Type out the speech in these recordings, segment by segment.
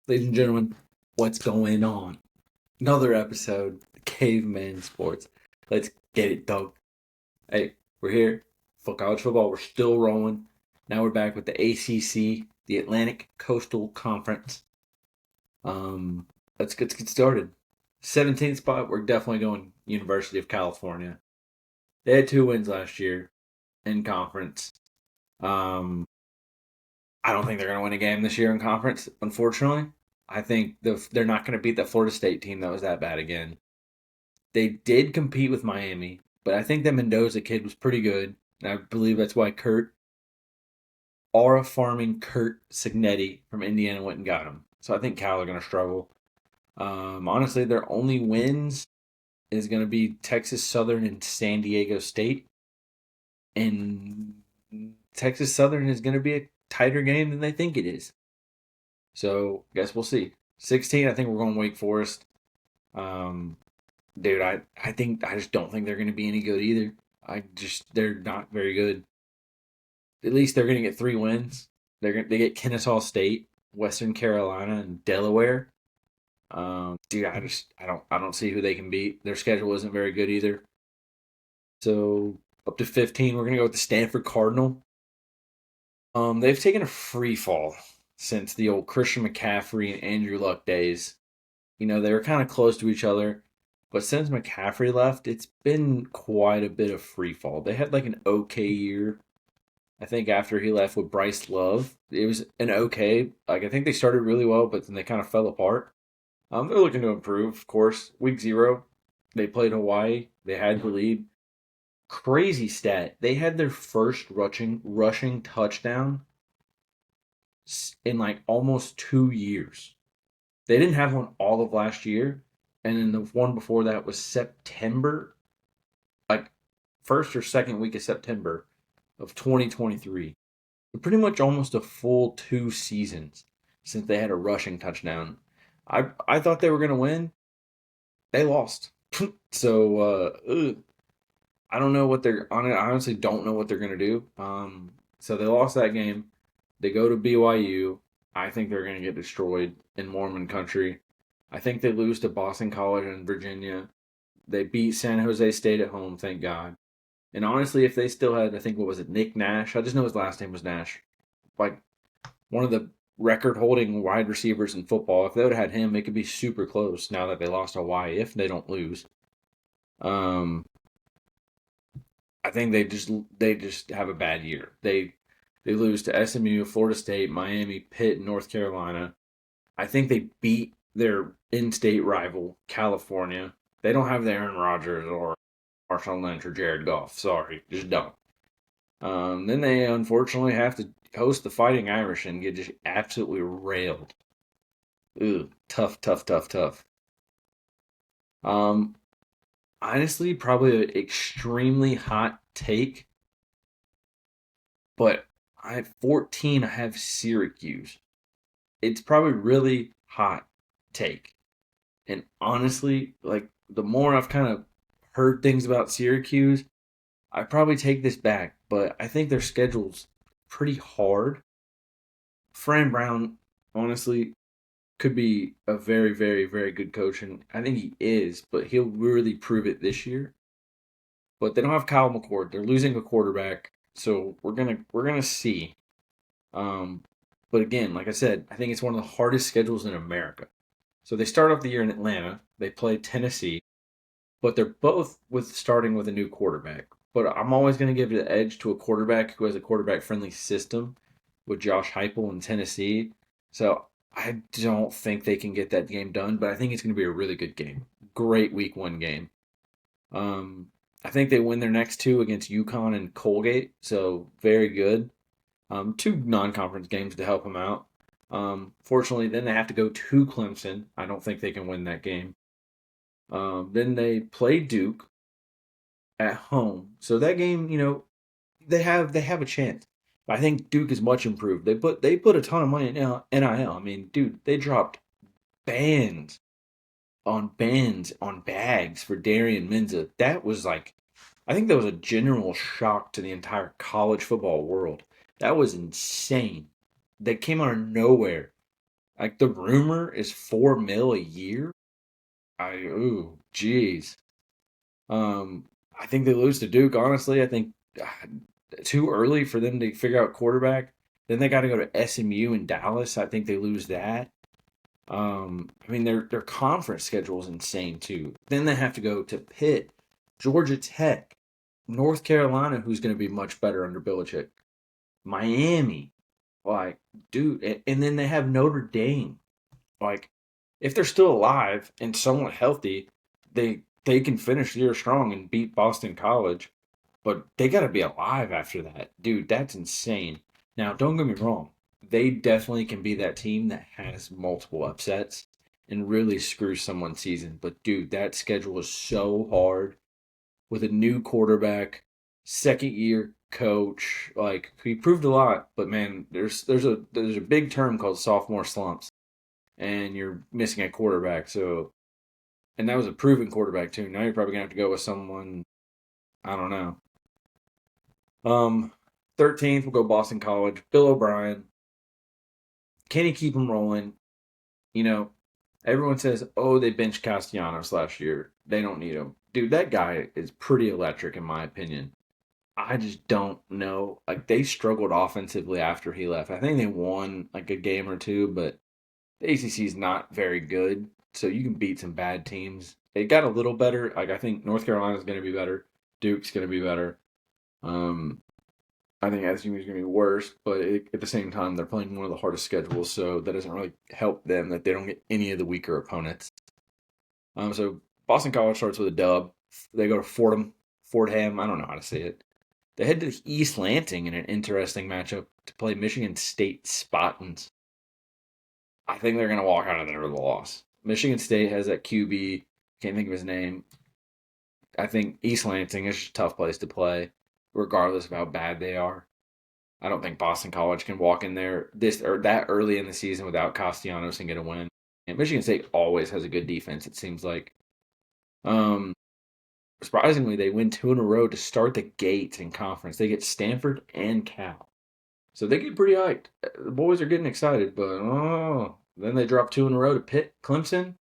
Ladies and gentlemen, what's going on? Another episode, of Caveman Sports. Let's get it, dog. Hey, we're here for college football. We're still rolling. Now we're back with the ACC, the Atlantic Coastal Conference. Um, let's get started. 17th spot. We're definitely going University of California. They had 2 wins last year in conference. Um, I don't think they're going to win a game this year in conference, unfortunately. I think they're not going to beat that Florida State team that was that bad again. They did compete with Miami, but I think that Mendoza kid was pretty good. And I believe that's why Aura farming Kurt Signetti from Indiana went and got him. So I think Cal are going to struggle. Honestly, their only wins is going to be Texas Southern and San Diego State. And Texas Southern is going to be a tighter game than they think it is. So I guess we'll see. 16, I think we're going Wake Forest. Um, dude, I just don't think they're going to be any good either. They're not very good. At least they're going to get 3 wins. They get Kennesaw State, Western Carolina, and Delaware. Dude, I don't see who they can beat. Their schedule isn't very good either. So up to 15, we're going to go with the Stanford Cardinal. They've taken a free fall since the old Christian McCaffrey and Andrew Luck days. They were kind of close to each other, but since McCaffrey left, it's been quite a bit of free fall. They had like an okay year. I think after he left with Bryce Love, it was an okay. Like I think they started really well, but then they kind of fell apart. They're looking to improve, of course. Week 0, they played Hawaii. They had the lead. Crazy stat. They had their first rushing touchdown in like almost 2 years. They didn't have one all of last year, and then the one before that was September, like first or second week of September of 2023. Pretty much almost a full 2 seasons since they had a rushing touchdown. I thought they were gonna win. They lost. So I don't know what they're on it. I honestly don't know what they're gonna do. So they lost that game. They go to BYU. I think they're gonna get destroyed in Mormon country. I think they lose to Boston College and Virginia. They beat San Jose State at home, thank God. And honestly, if they still had, I think, what was it, Nick Nash? I just know his last name was Nash. Like one of the record holding wide receivers in football. If they would have had him, it could be super close now that they lost Hawaii if they don't lose. Um, I think they just have a bad year. They lose to SMU, Florida State, Miami, Pitt, and North Carolina. I think they beat their in-state rival, California. They don't have the Aaron Rodgers or Marshawn Lynch or Jared Goff. Sorry, just don't. Then they unfortunately have to host the Fighting Irish and get just absolutely railed. Ooh, tough, tough, tough, tough. Um, Honestly, probably an extremely hot take, but at 14, I have Syracuse. It's probably really hot take. And honestly, like the more I've kind of heard things about Syracuse, I probably take this back, but I think their schedule's pretty hard. Fran Brown, honestly, could be a very, very, very good coach, and I think he is, but he'll really prove it this year. But they don't have Kyle McCord. They're losing a quarterback, so we're gonna see. Um, but again, like I said, I think it's one of the hardest schedules in America. So they start off the year in Atlanta. They play Tennessee, but they're both with starting with a new quarterback. But I'm always going to give the edge to a quarterback who has a quarterback friendly system with Josh Heupel in Tennessee. So I don't think they can get that game done, but I think it's going to be a really good game. Great week 1 game. Um, I think they win their next 2 against UConn and Colgate, so very good. 2 non-conference games to help them out. Fortunately, then they have to go to Clemson. I don't think they can win that game. Then they play Duke at home. So that game, they have a chance. But I think Duke is much improved. They put a ton of money in NIL. I mean, dude, they dropped bands on bags for Darian Minza. That was like, I think that was a general shock to the entire college football world. That was insane. That came out of nowhere. Like the rumor is 4 mil a year. Geez. I think they lose to Duke. Honestly, I think too early for them to figure out quarterback. Then they got to go to SMU and Dallas. I think they lose that. I mean their conference schedule is insane too. Then they have to go to Pitt, Georgia Tech, North Carolina, who's going to be much better under Belichick, Miami, like dude, and then they have Notre Dame. Like if they're still alive and somewhat healthy, they can finish the year strong and beat Boston College. But they got to be alive after that, dude. That's insane. Now, don't get me wrong; they definitely can be that team that has multiple upsets and really screw someone's season. But dude, that schedule is so hard with a new quarterback, second year coach. Like he proved a lot, but man, there's a big term called sophomore slumps, and you're missing a quarterback. So, and that was a proven quarterback too. Now you're probably gonna have to go with someone, I don't know. 13th we'll go Boston College. Bill O'Brien. Can he keep him rolling? You know, everyone says, oh, they benched Castellanos last year. They don't need him. Dude, that guy is pretty electric in my opinion. I just don't know. Like they struggled offensively after he left. I think they won like a game or two, but the ACC is not very good. So you can beat some bad teams. It got a little better. Like I think North Carolina's going to be better. Duke's going to be better. Um, I think SMU is going to be worse, but at the same time, they're playing one of the hardest schedules, so that doesn't really help them that they don't get any of the weaker opponents. So Boston College starts with a dub. They go to Fordham. I don't know how to say it. They head to East Lansing in an interesting matchup to play Michigan State Spartans. I think they're going to walk out of there with a loss. Michigan State has that QB. Can't think of his name. I think East Lansing is a tough place to play, regardless of how bad they are. I don't think Boston College can walk in there this or that early in the season without Castellanos and get a win. And Michigan State always has a good defense, it seems like. Um, Surprisingly, they win two in a row to start the gates in conference. They get Stanford and Cal. So they get pretty hyped. The boys are getting excited, but then they drop two in a row to Pitt, Clemson,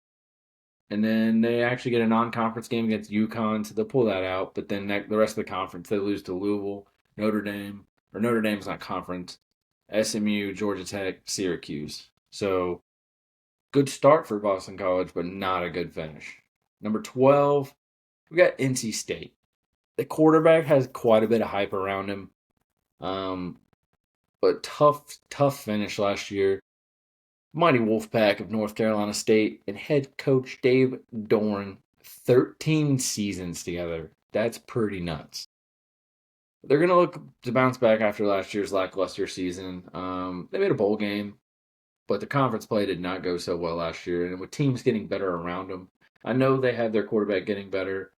and then they actually get a non-conference game against UConn, so they'll pull that out. But then the rest of the conference, they lose to Louisville, Notre Dame, or Notre Dame's not conference, SMU, Georgia Tech, Syracuse. So good start for Boston College, but not a good finish. Number 12, we got NC State. The quarterback has quite a bit of hype around him. But tough finish last year. Mighty Wolfpack of North Carolina State and head coach Dave Doeren, 13 seasons together. That's pretty nuts. They're going to look to bounce back after last year's lackluster season. They made a bowl game, but the conference play did not go so well last year. And with teams getting better around them, I know they have their quarterback getting better,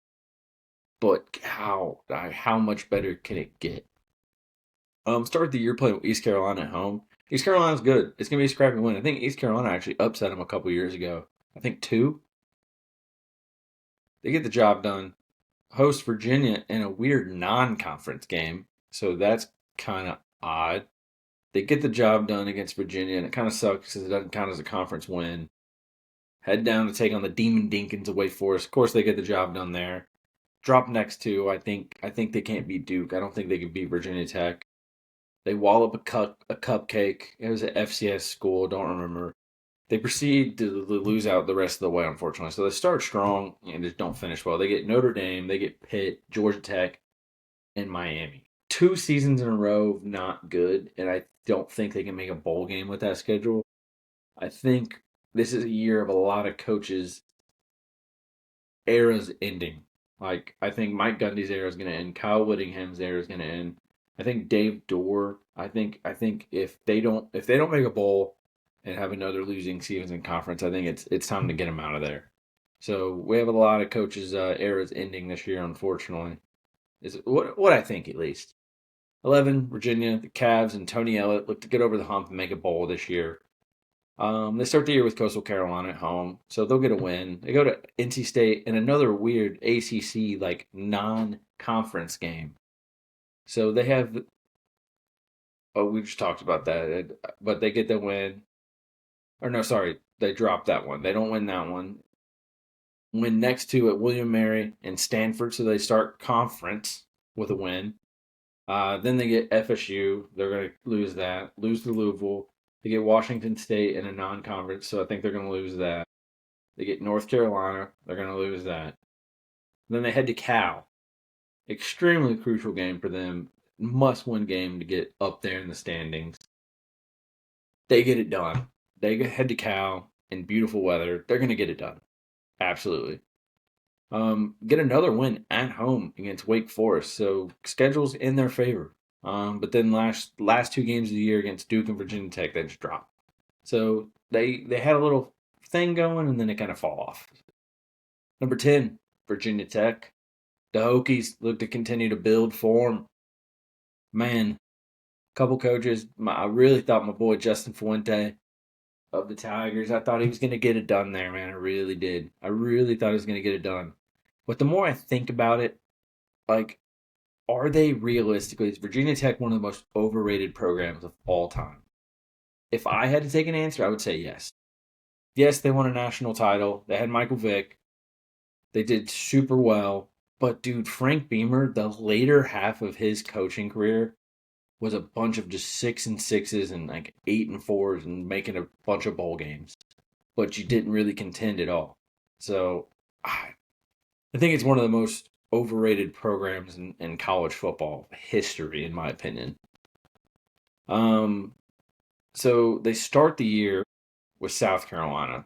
but how much better can it get? Start the year playing with East Carolina at home. East Carolina's good. It's gonna be a scrappy win. I think East Carolina actually upset them a couple years ago. I think two. They get the job done. Host Virginia in a weird non-conference game, so that's kind of odd. They get the job done against Virginia, and it kind of sucks because it doesn't count as a conference win. Head down to take on the Demon Dinkins of Wake Forest. Of course, they get the job done there. Drop next to I think they can't beat Duke. I don't think they can beat Virginia Tech. They wallop a cupcake. It was an FCS school. Don't remember. They proceed to lose out the rest of the way, unfortunately. So they start strong and just don't finish well. They get Notre Dame, they get Pitt, Georgia Tech, and Miami. 2 seasons in a row, not good. And I don't think they can make a bowl game with that schedule. I think this is a year of a lot of coaches' eras ending. Like I think Mike Gundy's era is going to end. Kyle Whittingham's era is going to end. I think Dave Dorr. I think if they don't make a bowl and have another losing season in conference, I think it's time to get them out of there. So we have a lot of coaches' eras ending this year, unfortunately. Is what I think at least. 11, Virginia, the Cavs, and Tony Ellett look to get over the hump and make a bowl this year. They start the year with Coastal Carolina at home, so they'll get a win. They go to NC State in another weird ACC like non-conference game. So they have. Oh, we just talked about that, but they get the win. Or no, sorry, they dropped that one. They don't win that one. Win next two at William Mary and Stanford, so they start conference with a win. Then they get FSU. They're going to lose that. Lose to Louisville. They get Washington State in a non-conference, so I think they're going to lose that. They get North Carolina. They're going to lose that. Then they head to Cal. Extremely crucial game for them. Must-win game to get up there in the standings. They get it done. They head to Cal in beautiful weather. They're going to get it done. Absolutely. Get another win at home against Wake Forest. So schedule's in their favor. But then last two games of the year against Duke and Virginia Tech, they just dropped. So they had a little thing going, and then they kind of fall off. Number 10, Virginia Tech. The Hokies look to continue to build form. Man, couple coaches. I really thought my boy Justin Fuente of the Tigers, I thought he was going to get it done there, man. I really did. I really thought he was going to get it done. But the more I think about it, like, are they realistically, is Virginia Tech one of the most overrated programs of all time? If I had to take an answer, I would say yes. Yes, they won a national title. They had Michael Vick. They did super well. But, dude, Frank Beamer, the later half of his coaching career was a bunch of just 6-6s and like 8-4s and making a bunch of bowl games. But you didn't really contend at all. So I think it's one of the most overrated programs in college football history, in my opinion. So they start the year with South Carolina.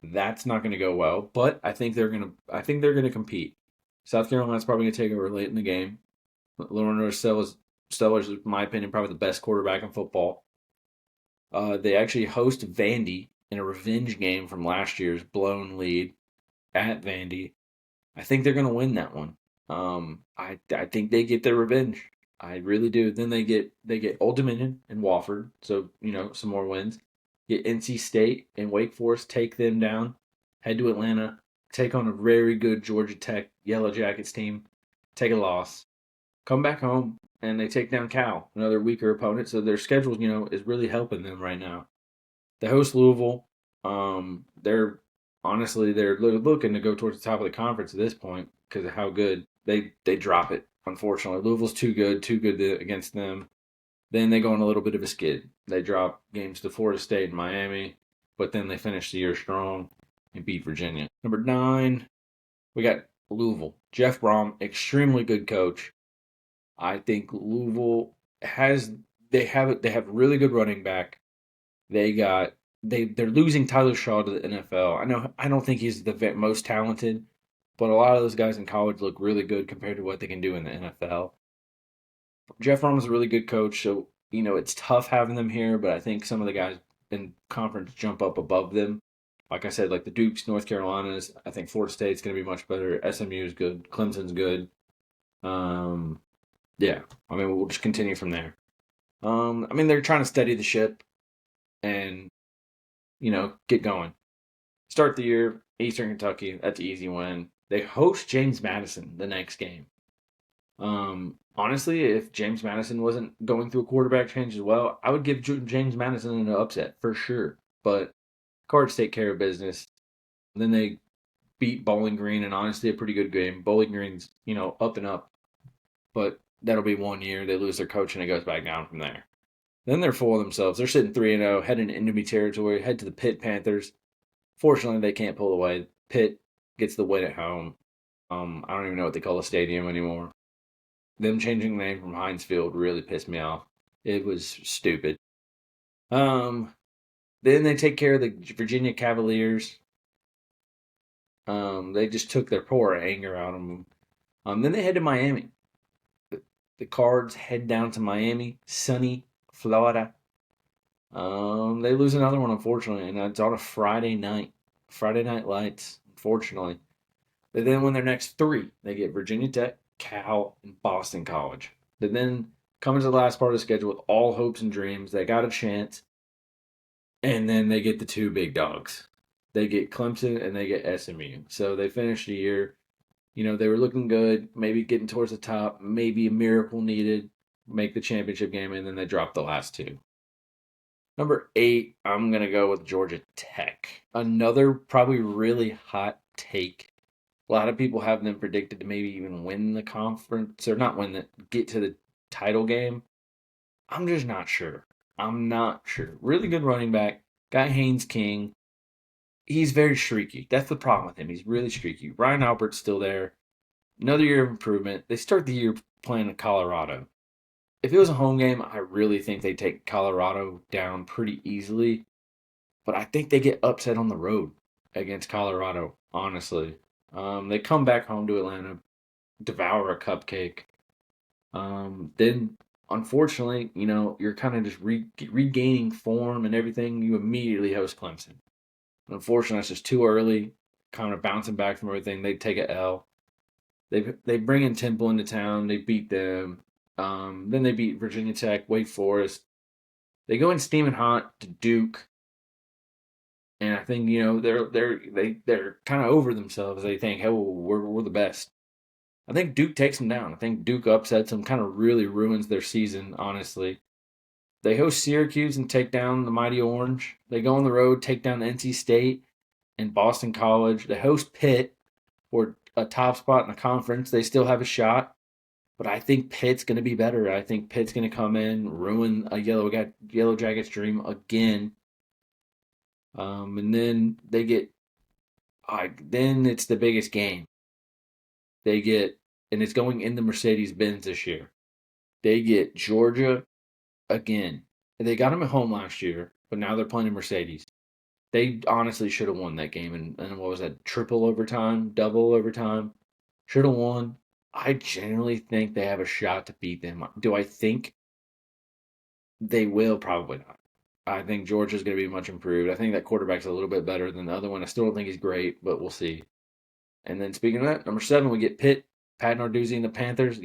That's not going to go well, but I think they're gonna compete. South Carolina's probably going to take over late in the game. Lawrence Steller's, in my opinion, probably the best quarterback in football. They actually host Vandy in a revenge game from last year's blown lead at Vandy. I think they're going to win that one. I think they get their revenge. I really do. Then they get Old Dominion and Wofford, so some more wins. Get NC State and Wake Forest, take them down. Head to Atlanta, take on a very good Georgia Tech Yellow Jackets team, take a loss, come back home, and they take down Cal, another weaker opponent. So their schedule, is really helping them right now. They host Louisville. They're looking to go towards the top of the conference at this point because of how good they drop it. Unfortunately, Louisville's too good against them. Then they go on a little bit of a skid. They drop games to Florida State and Miami, but then they finish the year strong and beat Virginia. Number 9, we got Louisville. Jeff Brom, extremely good coach. I think Louisville they have really good running back. They're losing Tyler Shaw to the NFL. I don't think he's the most talented, but a lot of those guys in college look really good compared to what they can do in the NFL. Jeff Brom is a really good coach, so it's tough having them here, but I think some of the guys in conference jump up above them. Like I said, like the Dukes, North Carolinas. I think Florida State's going to be much better. SMU is good. Clemson's good. Yeah, we'll just continue from there. They're trying to steady the ship and get going. Start the year, Eastern Kentucky. That's an easy win. They host James Madison the next game. Honestly, if James Madison wasn't going through a quarterback change as well, I would give James Madison an upset for sure. But Cards take care of business. Then they beat Bowling Green, and honestly, a pretty good game. Bowling Green's up and up, but that'll be 1 year. They lose their coach, and it goes back down from there. Then they're full of themselves. They're sitting 3-0, heading to enemy territory, head to the Pitt Panthers. Fortunately, they can't pull away. Pitt gets the win at home. I don't even know what they call the stadium anymore. Them changing the name from Heinz Field really pissed me off. It was stupid. Then they take care of the Virginia Cavaliers. They just took their poor anger out of them. Then they head to Miami. The Cards head down to Miami, sunny Florida. They lose another one, unfortunately, and it's on a Friday night. Friday Night Lights, unfortunately. They then win their next 3. They get Virginia Tech, Cal, and Boston College. They then come into the last part of the schedule with all hopes and dreams. They got a chance. And then they get the 2 big dogs. They get Clemson and they get SMU. So they finish the year. They were looking good, maybe getting towards the top, maybe a miracle needed, make the championship game, and then they dropped the last 2. Number 8, I'm going to go with Georgia Tech. Another probably really hot take. A lot of people have them predicted to maybe even win the conference, or not win it, get to the title game. I'm just not sure. I'm not sure. Really good running back. Got Haynes King. He's very streaky. That's the problem with him. He's really streaky. Ryan Albert's still there. Another year of improvement. They start the year playing in Colorado. If it was a home game, I really think they take Colorado down pretty easily. But I think they get upset on the road against Colorado, honestly. They come back home to Atlanta, devour a cupcake. Then, unfortunately, you're kind of just regaining form and everything. You immediately host Clemson. Unfortunately, it's just too early. Kind of bouncing back from everything. They take a L. They bring in Temple into town. They beat them. Then they beat Virginia Tech, Wake Forest. They go in steaming hot to Duke, and I think they're kind of over themselves. They think, hey, well, we're the best. I think Duke takes them down. I think Duke upsets them, kind of really ruins their season. Honestly, they host Syracuse and take down the Mighty Orange. They go on the road, take down NC State and Boston College. They host Pitt, or a top spot in the conference. They still have a shot. But I think Pitt's going to be better. I think Pitt's going to come in, ruin a Yellow Jackets dream again. And then then it's the biggest game. They get, and it's going in the Mercedes Benz this year. They get Georgia again. They got them at home last year, but now they're playing in Mercedes. They honestly should have won that game. And what was that? Triple overtime, double overtime. Should have won. I generally think they have a shot to beat them. Do I think they will? Probably not. I think Georgia's going to be much improved. I think that quarterback's a little bit better than the other one. I still don't think he's great, but we'll see. And then speaking of that, number 7, we get Pitt, Pat Narduzzi, and the Panthers.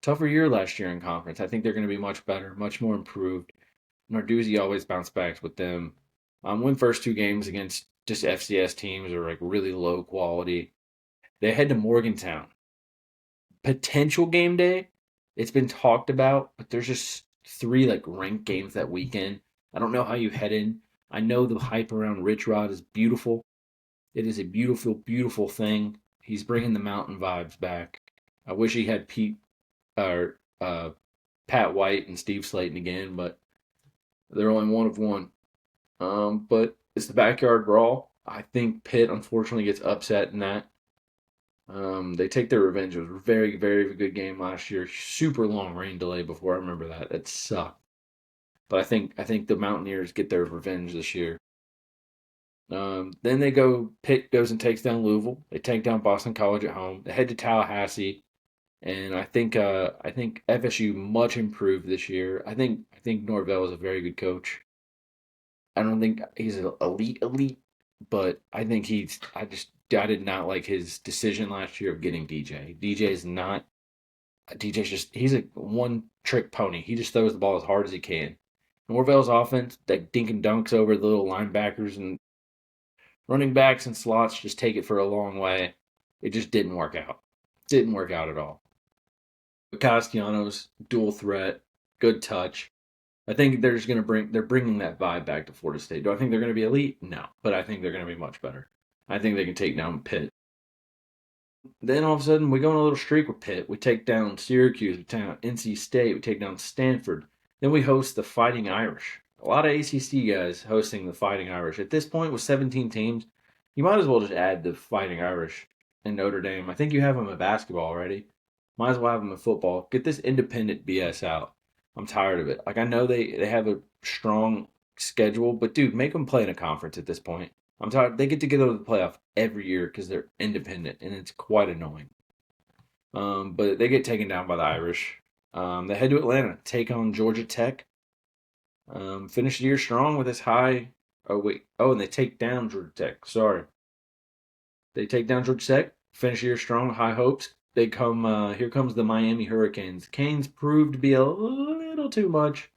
Tougher year last year in conference. I think they're going to be much better, much more improved. Narduzzi always bounce backs with them. Win first 2 games against just FCS teams or like really low quality. They head to Morgantown. Potential game day. It's been talked about, but there's just 3 like ranked games that weekend. I don't know how you head in. I know the hype around Rich Rod is beautiful. It is a beautiful, beautiful thing. He's bringing the mountain vibes back. I wish he had or Pat White and Steve Slayton again, but they're only one of one. But it's the backyard brawl. I think Pitt unfortunately gets upset in that. They take their revenge. It was a very, very good game last year. Super long rain delay before I remember that. It sucked. But I think the Mountaineers get their revenge this year. Then Pitt goes and takes down Louisville. They take down Boston College at home. They head to Tallahassee, and I think FSU much improved this year. I think Norvell is a very good coach. I don't think he's an elite, but I think I did not like his decision last year of getting DJ. DJ's just he's a one trick pony. He just throws the ball as hard as he can. Norvell's offense, that dink and dunks over the little linebackers and running backs and slots just take it for a long way. It just didn't work out. Didn't work out at all. But Castellanos, dual threat, good touch. I think they're bringing that vibe back to Florida State. Do I think they're going to be elite? No, but I think they're going to be much better. I think they can take down Pitt. Then all of a sudden we go on a little streak with Pitt. We take down Syracuse, we take down NC State, we take down Stanford. Then we host the Fighting Irish. A lot of ACC guys hosting the Fighting Irish. At this point, with 17 teams, you might as well just add the Fighting Irish in Notre Dame. I think you have them in basketball already. Might as well have them in football. Get this independent BS out. I'm tired of it. Like, I know they have a strong schedule, but dude, make them play in a conference at this point. I'm tired. They get to go to the playoff every year because they're independent, and it's quite annoying. But they get taken down by the Irish. They head to Atlanta, take on Georgia Tech. Finish the year strong with this high. Oh wait. Oh, and they take down Georgia Tech. Sorry. They take down Georgia Tech. Finish the year strong, high hopes. They come. Here comes the Miami Hurricanes. Canes proved to be a little too much.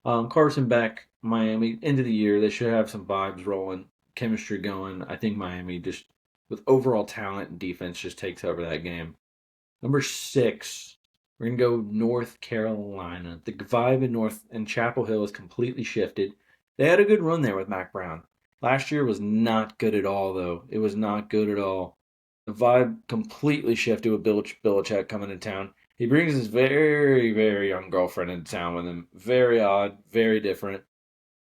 Carson Beck, Miami, end of the year. They should have some vibes rolling, chemistry going. I think Miami just with overall talent and defense just takes over that game. Number 6, We're gonna go North Carolina. The vibe in North and Chapel Hill has completely shifted. They had a good run there with Mac Brown. Last year was not good at all, though. It was not good at all. The vibe completely shifted with Bill Belichick coming to town. He brings his very, very young girlfriend into town with him. Very odd, very different.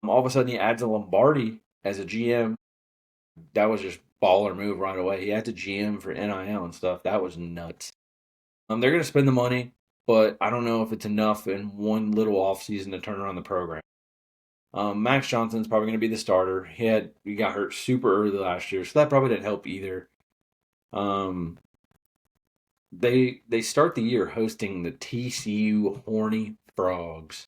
All of a sudden, he adds a Lombardi as a GM. That was just baller move right away. He had to GM for NIL and stuff. That was nuts. They're going to spend the money, but I don't know if it's enough in one little offseason to turn around the program. Max Johnson's probably going to be the starter. He got hurt super early last year, so that probably didn't help either. Um, they start the year hosting the TCU Horny Frogs.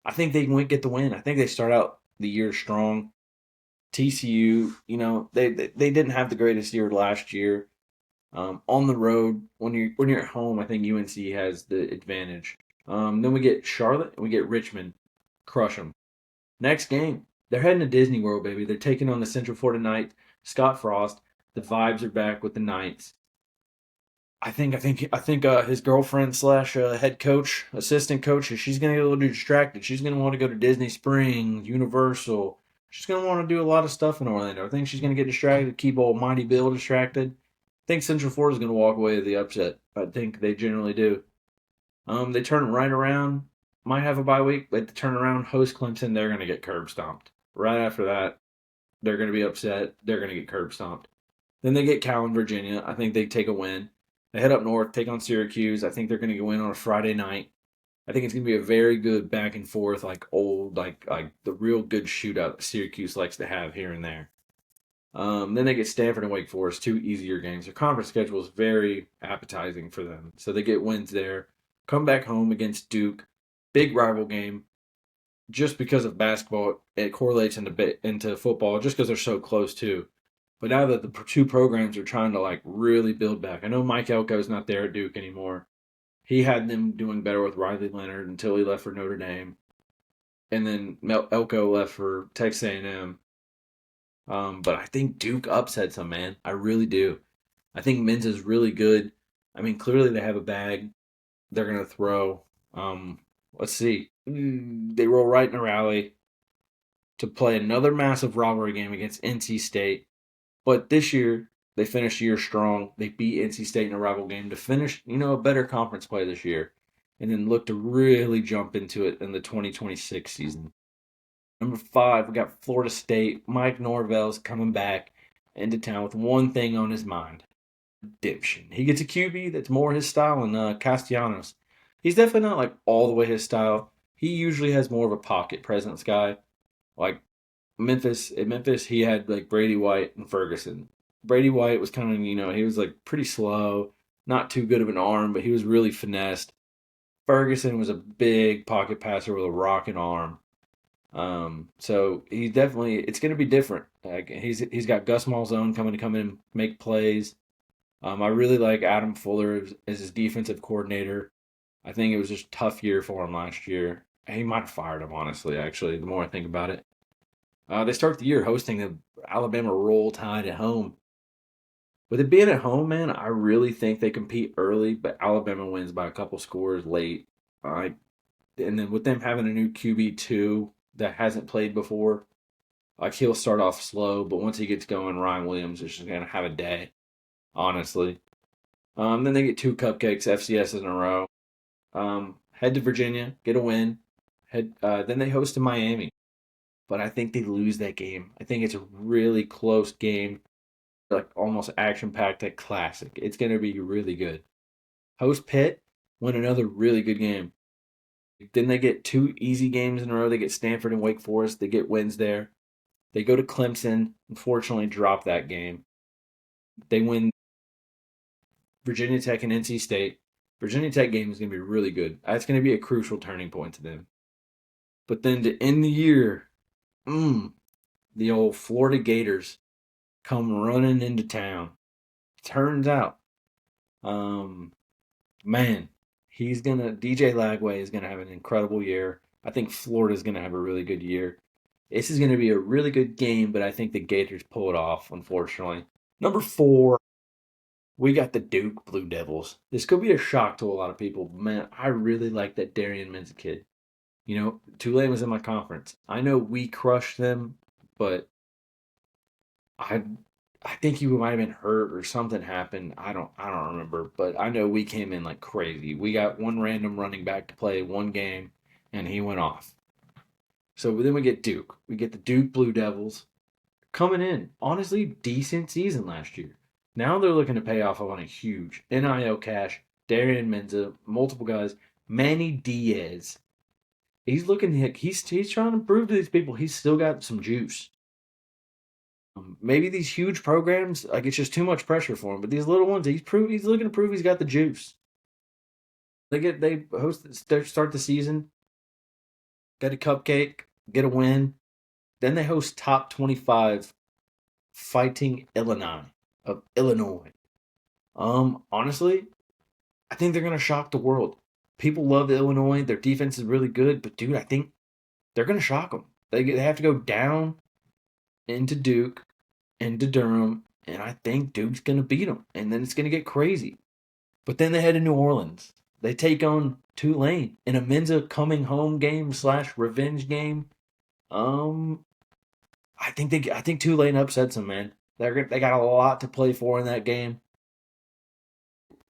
I think they might get the win. I think they start out the year strong. TCU, they didn't have the greatest year last year. On the road, when you're at home, I think UNC has the advantage. Then we get Charlotte and we get Richmond, crush them. Next game, they're heading to Disney World, baby. They're taking on the Central Florida Knights. Scott Frost. The vibes are back with the Knights. I think his girlfriend slash head coach, assistant coach, she's gonna get a little distracted. She's gonna want to go to Disney Springs, Universal. She's gonna want to do a lot of stuff in Orlando. I think she's gonna get distracted, keep old Mighty Bill distracted. I think Central Florida's gonna walk away with the upset. I think they generally do. They turn right around. Might have a bye week, but they turn around, host Clemson. They're gonna get curb stomped. Right after that, they're gonna be upset. They're gonna get curb stomped. Then they get Cal in Virginia. I think they take a win. They head up north, take on Syracuse. I think they're going to go in on a Friday night. I think it's going to be a very good back and forth, like old, like the real good shootout that Syracuse likes to have here and there. Then they get Stanford and Wake Forest, two easier games. Their conference schedule is very appetizing for them, so they get wins there. Come back home against Duke, big rival game. Just because of basketball, it correlates into football, just because they're so close too. But now that the two programs are trying to like really build back, I know Mike Elko's not there at Duke anymore. He had them doing better with Riley Leonard until he left for Notre Dame, and then Elko left for Texas A&M. But I think Duke upsets them, man. I really do. I think Men's is really good. I mean, clearly they have a bag. They're gonna throw. Let's see. They roll right in a rally to play another massive rivalry game against NC State. But this year, they finished the year strong. They beat NC State in a rival game to finish, a better conference play this year. And then look to really jump into it in the 2026 season. Number 5, we got Florida State. Mike Norvell's coming back into town with one thing on his mind. Redemption. He gets a QB that's more his style than Castellanos. He's definitely not like all the way his style. He usually has more of a pocket presence guy. Like Memphis, he had like Brady White and Ferguson. Brady White was kind of, he was like pretty slow, not too good of an arm, but he was really finessed. Ferguson was a big pocket passer with a rocking arm. So it's going to be different. Like he's got Gus Malzahn coming to come in and make plays. I really like Adam Fuller as his defensive coordinator. I think it was just a tough year for him last year. He might have fired him, honestly, actually, the more I think about it. They start the year hosting the Alabama Roll Tide at home. With it being at home, man, I really think they compete early, but Alabama wins by a couple scores late. And then with them having a new QB2 that hasn't played before, like he'll start off slow, but once he gets going, Ryan Williams is just going to have a day, honestly. Then they get 2 cupcakes, FCS in a row. Head to Virginia, get a win. Then they host to Miami. But I think they lose that game. I think it's a really close game, like almost action-packed, like classic. It's going to be really good. Host Pitt, win another really good game. Then they get 2 easy games in a row. They get Stanford and Wake Forest. They get wins there. They go to Clemson. Unfortunately, drop that game. They win Virginia Tech and NC State. Virginia Tech game is going to be really good. That's going to be a crucial turning point to them. But then to end the year, the old Florida Gators come running into town. Turns out, man, DJ Lagway is gonna have an incredible year. I think Florida's gonna have a really good year. This is gonna be a really good game, but I think the Gators pull it off, unfortunately. Number 4, We got the Duke Blue Devils. This could be a shock to a lot of people, but man, I really like that Darian Men's kid. Tulane was in my conference. I know we crushed them, but I I think he might have been hurt or something happened. I don't remember, but I know we came in like crazy. We got one random running back to play one game, and he went off. So then we get Duke. We get the Duke Blue Devils coming in. Honestly, decent season last year. Now they're looking to pay off on a huge NIL cash. Darian Menza, multiple guys. Manny Diaz. He's trying to prove to these people he's still got some juice. Maybe these huge programs, like it's just too much pressure for him. But these little ones, he's looking to prove he's got the juice. Start the season, get a cupcake, get a win. Then they host top 25 Fighting Illinois of Illinois. Honestly, I think they're gonna shock the world. People love Illinois. Their defense is really good, but dude, I think they're gonna shock them. They have to go down into Duke, into Durham, and I think Duke's gonna beat them, and then it's gonna get crazy. But then they head to New Orleans. They take on Tulane in a Menza coming home game / revenge game. Um, I think Tulane upsets them, man. They got a lot to play for in that game.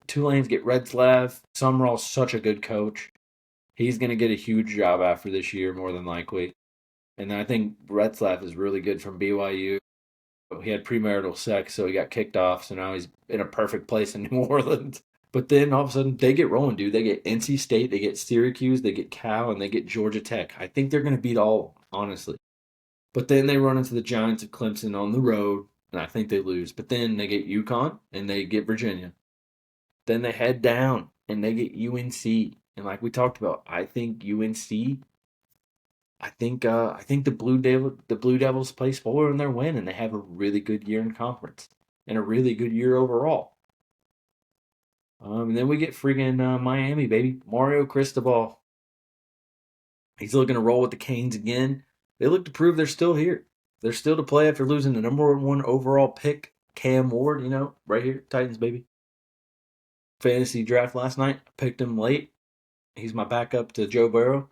Tulane's get Redslav. Summerall's such a good coach. He's going to get a huge job after this year, more than likely. And I think Redslav is really good from BYU. He had premarital sex, so he got kicked off. So now he's in a perfect place in New Orleans. But then all of a sudden, they get rolling, dude. They get NC State, they get Syracuse, they get Cal, and they get Georgia Tech. I think they're going to beat all, honestly. But then they run into the Giants of Clemson on the road, and I think they lose. But then they get UConn, and they get Virginia. Then they head down, and they get UNC. And like we talked about, I think UNC. I think the Blue Devils play spoiler in their win, and they have a really good year in conference and a really good year overall. And then we get friggin' Miami, baby. Mario Cristobal. He's looking to roll with the Canes again. They look to prove they're still here. They're still to play after losing the number one overall pick, Cam Ward, right here, Titans, baby. Fantasy draft last night. I picked him late. He's my backup to Joe Burrow.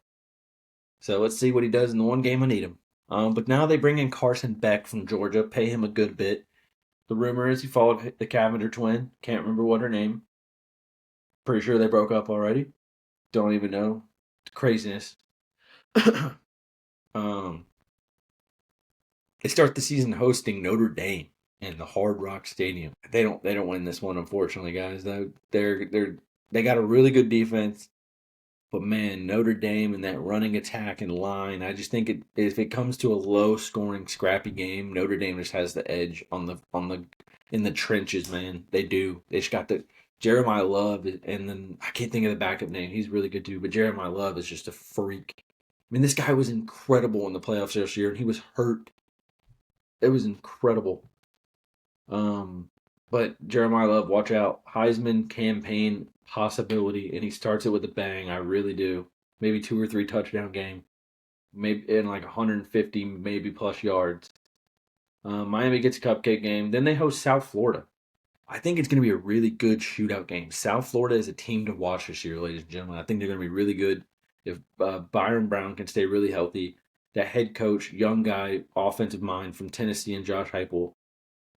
So let's see what he does in the one game I need him. But now they bring in Carson Beck from Georgia, pay him a good bit. The rumor is he followed the Cavender twin. Can't remember what her name. Pretty sure they broke up already. Don't even know. Craziness. um, they start the season hosting Notre Dame in the Hard Rock Stadium. They don't win this one, unfortunately, guys. They got a really good defense. But man, Notre Dame and that running attack and line, I just think if it comes to a low scoring, scrappy game, Notre Dame just has the edge in the trenches, man. They do. They just got the Jeremiah Love, and then I can't think of the backup name. He's really good too, but Jeremiah Love is just a freak. I mean, this guy was incredible in the playoffs this year, and he was hurt. It was incredible. But Jeremiah Love, watch out. Heisman campaign possibility, and he starts it with a bang. I really do. Maybe 2 or 3 touchdown game. Maybe in like 150 maybe plus yards. Miami gets a cupcake game. Then they host South Florida. I think it's going to be a really good shootout game. South Florida is a team to watch this year, ladies and gentlemen. I think they're going to be really good if Byron Brown can stay really healthy. That head coach, young guy, offensive mind from Tennessee, and Josh Heupel,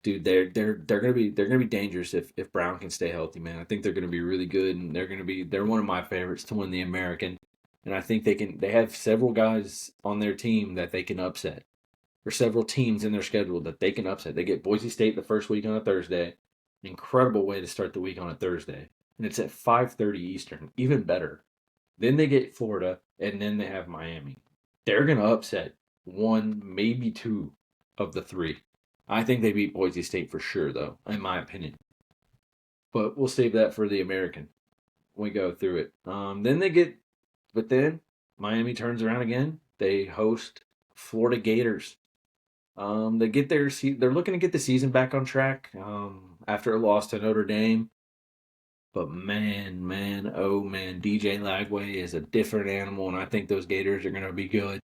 dude, they're gonna be dangerous if Brown can stay healthy, man. I think they're gonna be really good, and they're one of my favorites to win the American, and I think they have several guys on their team that they can upset, or several teams in their schedule that they can upset. They get Boise State the first week on a Thursday, incredible way to start the week on a Thursday, and it's at 5:30 Eastern, even better. Then they get Florida, and then they have Miami. They're gonna upset one, maybe two of the three. I think they beat Boise State for sure, though, in my opinion. But we'll save that for the American when we go through it. But then Miami turns around again. They host Florida Gators. They're looking to get the season back on track after a loss to Notre Dame. But man, oh man, DJ Lagway is a different animal, and I think those Gators are going to be good.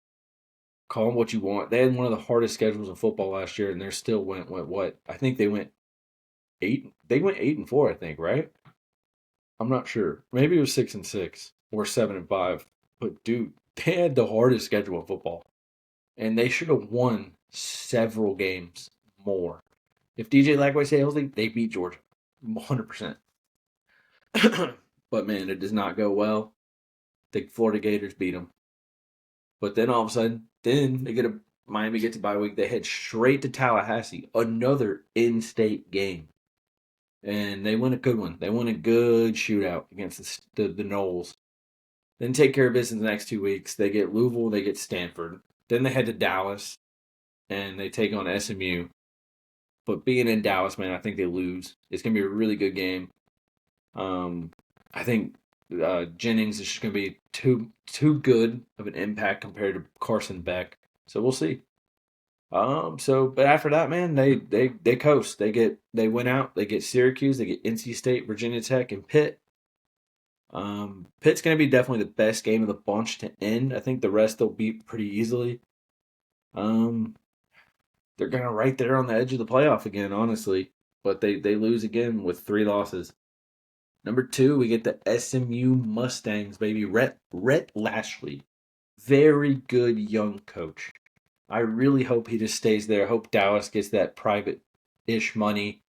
Call them what you want. They had one of the hardest schedules in football last year, and they still went what? I think they went 8. They went 8-4, I think, right? I'm not sure. Maybe it was 6-6 or 7-5. But dude, they had the hardest schedule in football, and they should have won several games more. If DJ Lagway stayed healthy, they beat Georgia, 100%. But man, it does not go well. The Florida Gators beat them. But then all of a sudden, then they get a Miami gets a bye week. They head straight to Tallahassee, another in-state game, and they win a good one. They win a good shootout against the Noles. Then take care of business the next 2 weeks. They get Louisville, they get Stanford. Then they head to Dallas, and they take on SMU. But being in Dallas, man, I think they lose. It's gonna be a really good game. I think Jennings is just going to be too good of an impact compared to Carson Beck. So we'll see. But after that, man, they coast. They went out. They get Syracuse. They get NC State, Virginia Tech, and Pitt. Pitt's going to be definitely the best game of the bunch to end. I think the rest they'll beat pretty easily. They're going to right there on the edge of the playoff again, honestly. But they lose again with 3 losses. Number 2, we get the SMU Mustangs, baby. Rhett Lashley. Very good young coach. I really hope he just stays there. I hope Dallas gets that private-ish money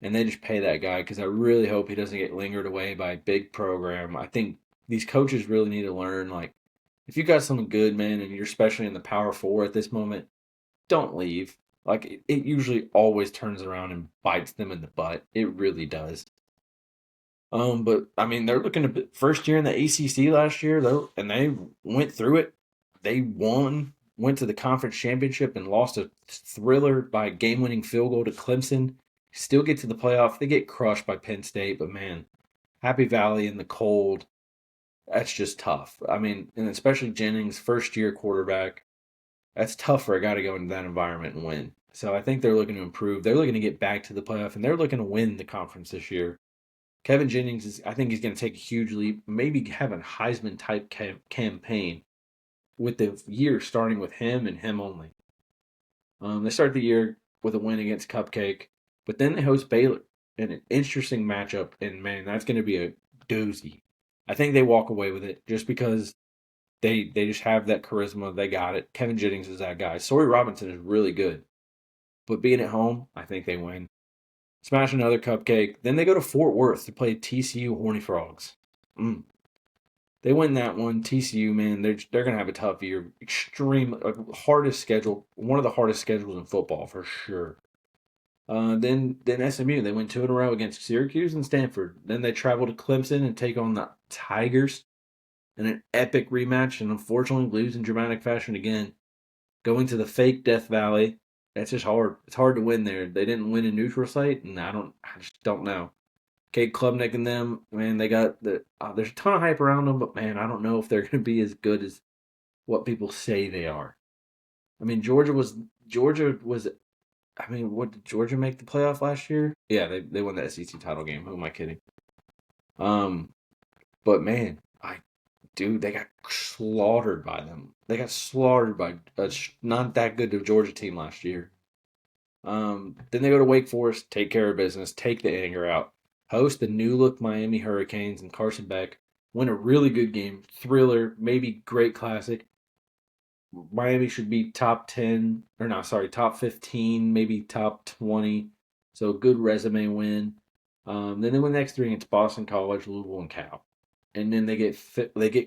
and they just pay that guy because I really hope he doesn't get lingered away by a big program. I think these coaches really need to learn, like, if you got something good, man, and you're especially in the Power 4 at this moment, don't leave. Like, it usually always turns around and bites them in the butt. It really does. But I mean, they're looking to first year in the ACC last year, though, and they went through it. They went to the conference championship and lost a thriller by a game-winning field goal to Clemson. Still get to the playoff. They get crushed by Penn State, but man, Happy Valley in the cold, that's just tough. I mean, and especially Jennings, first year quarterback, that's tough for a guy to go into that environment and win. So I think they're looking to improve. They're looking to get back to the playoff, and they're looking to win the conference this year. Kevin Jennings I think he's going to take a huge leap, maybe have a Heisman type campaign with the year starting with him and him only. They start the year with a win against Cupcake, but then they host Baylor in an interesting matchup, and man, that's going to be a doozy. I think they walk away with it just because they just have that charisma. They got it. Kevin Jennings is that guy. Sawyer Robinson is really good, but being at home, I think they win. Smash another Cupcake. Then they go to Fort Worth to play TCU Horny Frogs. They win that one. TCU, man, they're gonna have a tough year. Extreme, hardest schedule. One of the hardest schedules in football for sure. Then SMU, they win 2 in a row against Syracuse and Stanford. Then they travel to Clemson and take on the Tigers in an epic rematch, and unfortunately lose in dramatic fashion again. Going to the fake Death Valley. That's just hard. It's hard to win there. They didn't win a neutral site, and I just don't know. Kate Klubnik and them, man, they got there's a ton of hype around them, but man, I don't know if they're going to be as good as what people say they are. I mean, Georgia was. I mean, what did Georgia make the playoff last year? Yeah, they won the SEC title game. Who am I kidding? But man, they got slaughtered by them. They got slaughtered by a not that good Georgia team last year. Then they go to Wake Forest, take care of business, take the anger out, host the new look Miami Hurricanes and Carson Beck, win a really good game, thriller, maybe great classic. Miami should be top 10, or no, sorry, top 15, maybe top 20. So good resume win. Then they win the next 3 against Boston College, Louisville, and Cal. And then they get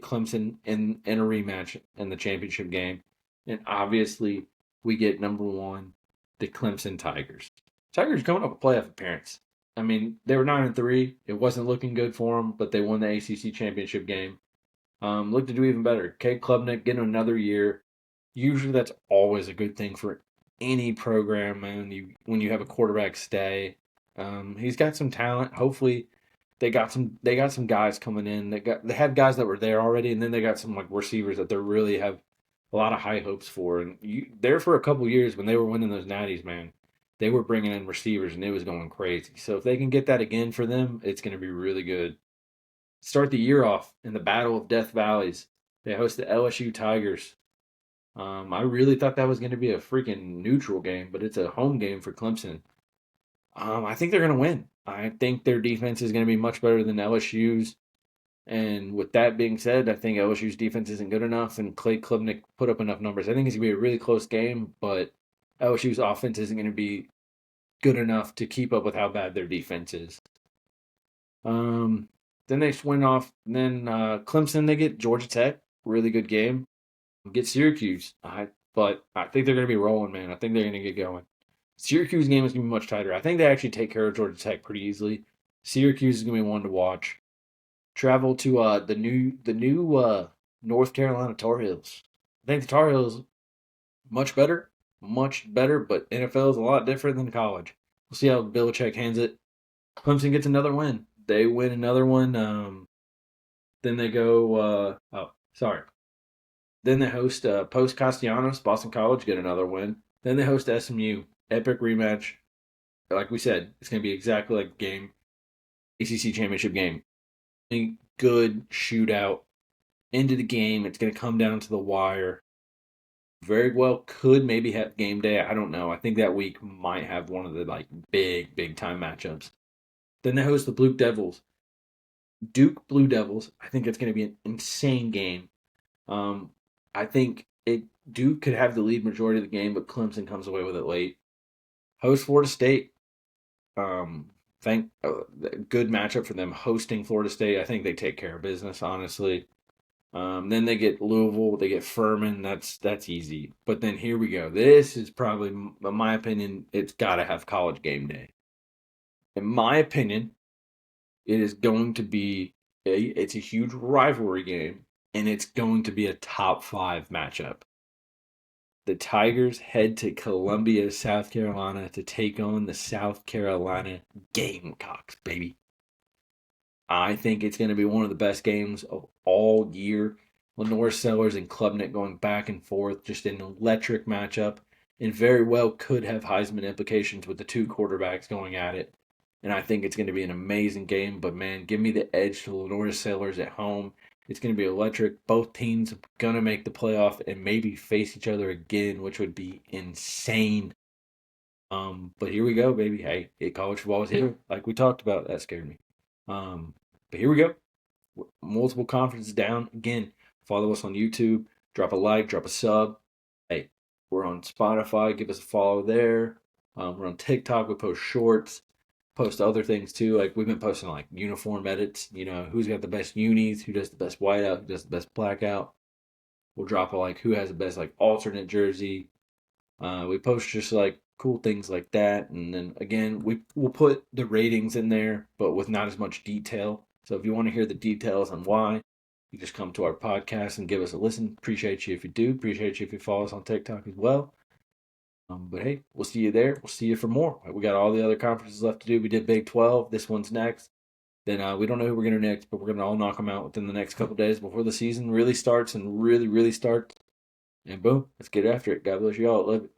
Clemson in a rematch in the championship game. And obviously, we get number 1, the Clemson Tigers. Tigers coming up a playoff appearance. I mean, they were 9-3. It wasn't looking good for them, but they won the ACC championship game. Look to do even better. Kate Klubnik getting another year. Usually, that's always a good thing for any program, man. When you have a quarterback stay, he's got some talent. Hopefully, they got some guys coming in. They had guys that were there already, and then they got some like receivers that they really have a lot of high hopes for. And there for a couple years when they were winning those natties, man, they were bringing in receivers and it was going crazy. So if they can get that again for them, it's going to be really good. Start the year off in the Battle of Death Valleys. They host the LSU Tigers. I really thought that was going to be a freaking neutral game, but it's a home game for Clemson. I think they're going to win. I think their defense is going to be much better than LSU's. And with that being said, I think LSU's defense isn't good enough, and Clay Klubnik put up enough numbers. I think it's going to be a really close game, but LSU's offense isn't going to be good enough to keep up with how bad their defense is. Um, then they went off. Then Clemson, they get Georgia Tech, really good game. Get Syracuse, but I think they're going to be rolling, man. I think they're going to get going. Syracuse game is going to be much tighter. I think they actually take care of Georgia Tech pretty easily. Syracuse is going to be one to watch. Travel to the new North Carolina Tar Heels. I think the Tar Heels much better, but NFL is a lot different than college. We'll see how Belichick hands it. Clemson gets another win. They win another one. Then they go. Sorry. Then they host Post Castellanos, Boston College, get another win. Then they host SMU, epic rematch. Like we said, it's going to be exactly like the game, ACC championship game. A good shootout into the game. It's going to come down to the wire. Very well could maybe have game day. I don't know. I think that week might have one of the like big time matchups. Then they host the Blue Devils. Duke Blue Devils. I think it's going to be an insane game. I think Duke could have the lead majority of the game, but Clemson comes away with it late. Host Florida State. Good matchup for them hosting Florida State. I think they take care of business, honestly. Then they get Louisville, they get Furman. That's easy. But then here we go. This is probably, in my opinion, it's got to have college game day. In my opinion, it is going to be it's a huge rivalry game, and it's going to be a top 5 matchup. The Tigers head to Columbia, South Carolina to take on the South Carolina Gamecocks, baby. I think it's going to be one of the best games of all year. Lenore Sellers and Klubnik going back and forth, just an electric matchup, and very well could have Heisman implications with the two quarterbacks going at it. And I think it's going to be an amazing game. But man, give me the edge to Lenore Sellers at home. It's going to be electric. Both teams are going to make the playoff and maybe face each other again, which would be insane. But here we go, baby. Hey, college football is here, like we talked about. That scared me. But here we go. Multiple conferences down. Again, follow us on YouTube. Drop a like, drop a sub. Hey, we're on Spotify. Give us a follow there. We're on TikTok. We post shorts, post other things too. Like we've been posting like uniform edits. You know, who's got the best unis, who does the best whiteout, who does the best blackout. We'll drop a like who has the best like alternate jersey. We post just like cool things like that, and then again we'll put the ratings in there, but with not as much detail. So if you want to hear the details on why, you just come to our podcast and give us a listen. Appreciate you if you do. Appreciate you if you follow us on TikTok as well. But hey, we'll see you there. We'll see you for more. We got all the other conferences left to do. We did Big 12. This one's next. Then we don't know who we're going to next, but we're going to all knock them out within the next couple days before the season really starts and really starts. And boom, let's get after it. God bless you all. Love it.